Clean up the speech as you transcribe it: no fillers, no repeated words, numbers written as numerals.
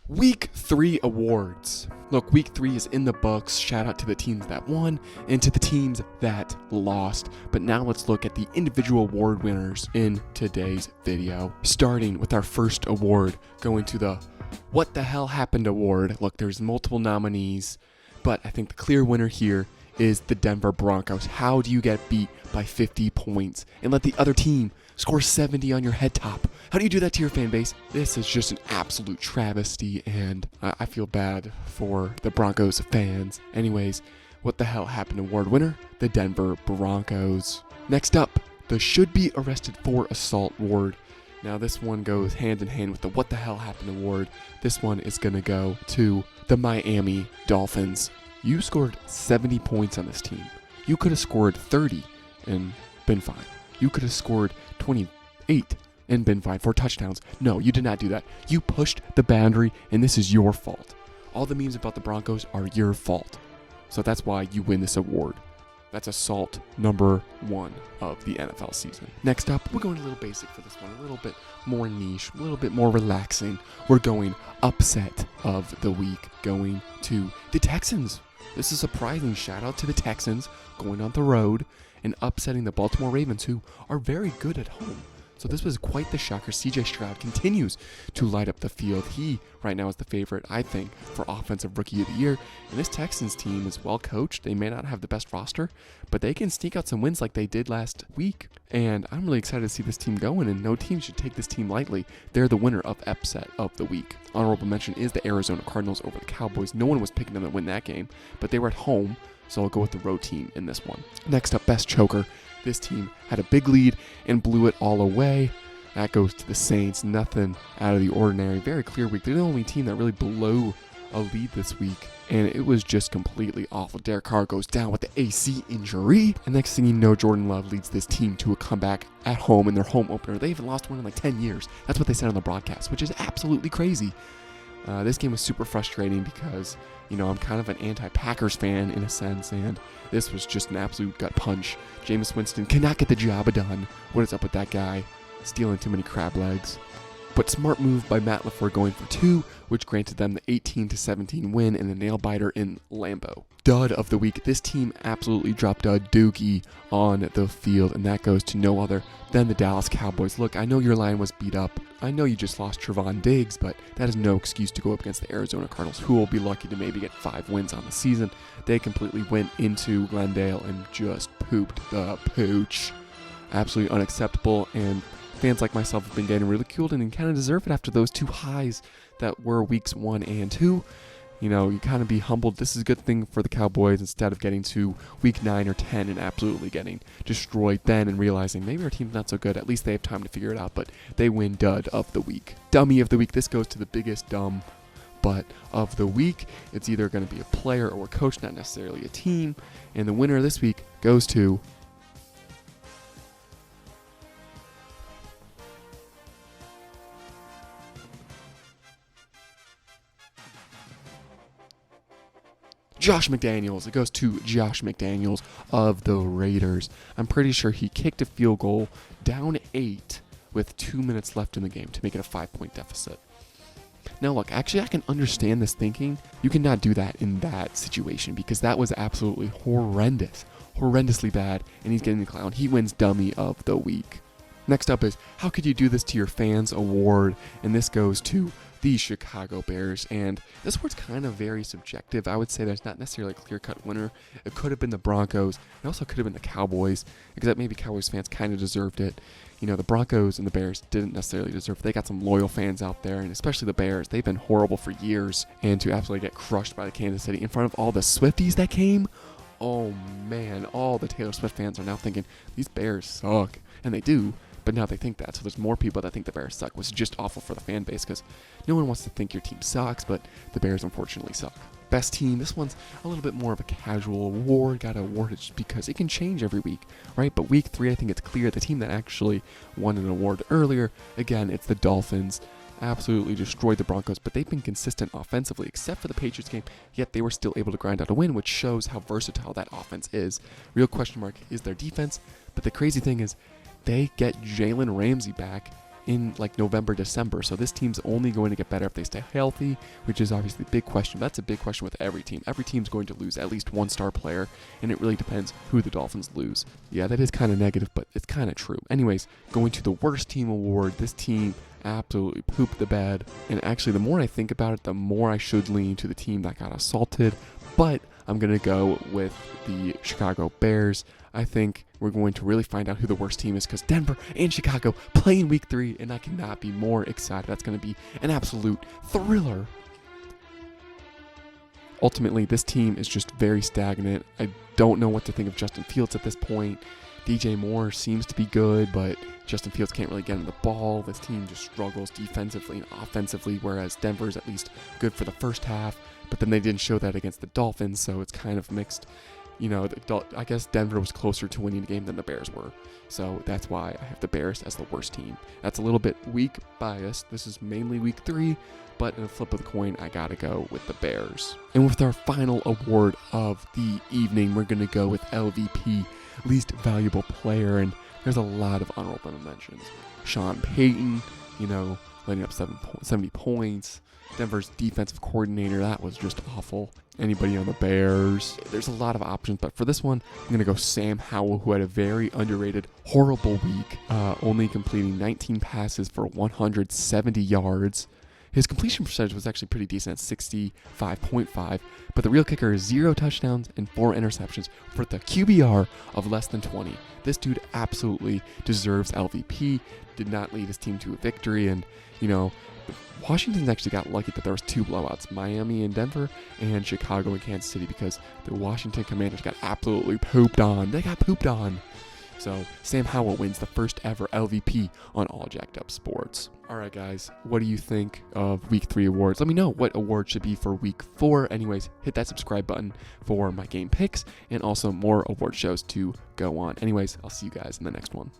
Week 3 awards. Look, week 3 is in the books. Shout out to the teams that won and to the teams that lost. But now let's look at the individual award winners in today's video. Starting with our first award, going to the What the Hell Happened award. Look, there's multiple nominees, but I think the clear winner here is the Denver Broncos. How do you get beat by 50 points and let the other team score 70 on your head top? How do you do that to your fan base? This is just an absolute travesty, and I feel bad for the Broncos fans. Anyways, What the Hell Happened award winner, the Denver Broncos. Next up, the Should Be Arrested for Assault award. Now this one goes hand in hand with the What the Hell Happened award. This one is going to go to the Miami Dolphins. You scored 70 points on this team. You could have scored 30 and been fine. You could have scored 28 and been fine for touchdowns. No, you did not do that. You pushed the boundary, and this is your fault. All the memes about the Broncos are your fault. So that's why you win this award. That's assault number 1 of the NFL season. Next up, we're going a little basic for this one, a little bit more niche, a little bit more relaxing. We're going upset of the week, going to the Texans. This is a surprising shout out to the Texans going on the road and upsetting the Baltimore Ravens, who are very good at home. So this was quite the shocker. CJ Stroud continues to light up the field. He, right now, is the favorite, I think, for Offensive Rookie of the Year. And this Texans team is well coached. They may not have the best roster, but they can sneak out some wins like they did last week. And I'm really excited to see this team going, and no team should take this team lightly. They're the winner of upset of the week. Honorable mention is the Arizona Cardinals over the Cowboys. No one was picking them to win that game, but they were at home, so I'll go with the road team in this one. Next up, best choker. This team had a big lead and blew it all away. That goes to the Saints. Nothing out of the ordinary. Very clear week. They're the only team that really blew a lead this week, and it was just completely awful. Derek Carr goes down with the AC injury, and next thing you know, Jordan Love leads this team to a comeback at home in their home opener. They haven't lost one in like 10 years. That's what they said on the broadcast, which is absolutely crazy. This game was super frustrating because, I'm kind of an anti-Packers fan in a sense, and this was just an absolute gut punch. Jameis Winston cannot get the job done. What is up with that guy? Stealing too many crab legs. But smart move by Matt LaFleur going for 2, which granted them the 18-17 win in a nail-biter in Lambeau. Dud of the week. This team absolutely dropped a dookie on the field, and that goes to no other than the Dallas Cowboys. Look, I know your line was beat up. I know you just lost Trevon Diggs, but that is no excuse to go up against the Arizona Cardinals, who will be lucky to maybe get 5 wins on the season. They completely went into Glendale and just pooped the pooch. Absolutely unacceptable, and fans like myself have been getting ridiculed and kind of deserve it after those 2 highs that were weeks 1 and 2. You kind of be humbled. This is a good thing for the Cowboys instead of getting to week 9 or 10 and absolutely getting destroyed then and realizing maybe our team's not so good. At least they have time to figure it out, but they win dud of the week. Dummy of the week. This goes to the biggest dumb butt of the week. It's either going to be a player or a coach, not necessarily a team. And the winner this week goes to Josh McDaniels. It goes to Josh McDaniels of the Raiders. I'm pretty sure he kicked a field goal down 8 with 2 minutes left in the game to make it a 5-point deficit. Now look, actually I can understand this thinking. You cannot do that in that situation because that was absolutely horrendous. Horrendously bad, and he's getting the clown. He wins dummy of the week. Next up is How Could You Do This to Your Fans award, and this goes to the Chicago Bears, and this award's kind of very subjective. I would say there's not necessarily a clear-cut winner. It could have been the Broncos. It also could have been the Cowboys, except maybe Cowboys fans kind of deserved it. The Broncos and the Bears didn't necessarily deserve it. They got some loyal fans out there, and especially the Bears. They've been horrible for years, and to absolutely get crushed by the Kansas City in front of all the Swifties that came, oh man, all the Taylor Swift fans are now thinking, these Bears suck, and they do. But now they think that, so there's more people that think the Bears suck, which is just awful for the fan base because no one wants to think your team sucks, but the Bears unfortunately suck. Best team, this one's a little bit more of a casual award. Got to award it just because it can change every week, right? But week 3, I think it's clear the team that actually won an award earlier, again, it's the Dolphins. Absolutely destroyed the Broncos, but they've been consistent offensively, except for the Patriots game, yet they were still able to grind out a win, which shows how versatile that offense is. Real question mark is their defense, but the crazy thing is, they get Jalen Ramsey back, in like November, December. So this team's only going to get better if they stay healthy, which is obviously a big question. That's a big question with every team. Every team's going to lose at least one star player, and it really depends who the Dolphins lose. Yeah, that is kind of negative, but it's kind of true. Anyways, going to the worst team award, this team absolutely pooped the bed. And actually, the more I think about it, the more I should lean to the team that got assaulted. But I'm going to go with the Chicago Bears. I think we're going to really find out who the worst team is because Denver and Chicago play in week 3, and I cannot be more excited. That's going to be an absolute thriller. Ultimately, this team is just very stagnant. I don't know what to think of Justin Fields at this point. DJ Moore seems to be good, but Justin Fields can't really get him the ball. This team just struggles defensively and offensively, whereas Denver's at least good for the first half, but then they didn't show that against the Dolphins, so it's kind of mixed. I guess Denver was closer to winning the game than the Bears were, so that's why I have the Bears as the worst team. That's a little bit weak bias. This is mainly week 3, but in a flip of the coin, I gotta go with the Bears. And with our final award of the evening, we're gonna go with LVP, least valuable player, and there's a lot of honorable mentions. Sean Payton, letting up 70 points. Denver's defensive coordinator, that was just awful. Anybody on the Bears? There's a lot of options, but for this one, I'm going to go Sam Howell, who had a very underrated, horrible week, only completing 19 passes for 170 yards. His completion percentage was actually pretty decent at 65.5, but the real kicker is 0 touchdowns and 4 interceptions for the QBR of less than 20. This dude absolutely deserves LVP, did not lead his team to a victory, and, Washington's actually got lucky that there was 2 blowouts, Miami and Denver, and Chicago and Kansas City, because the Washington Commanders got absolutely pooped on. They got pooped on. So Sam Howell wins the first ever LVP on All Jacked Up Sports. All right, guys, what do you think of week 3 awards? Let me know what award should be for week 4. Anyways, hit that subscribe button for my game picks and also more award shows to go on. Anyways, I'll see you guys in the next one.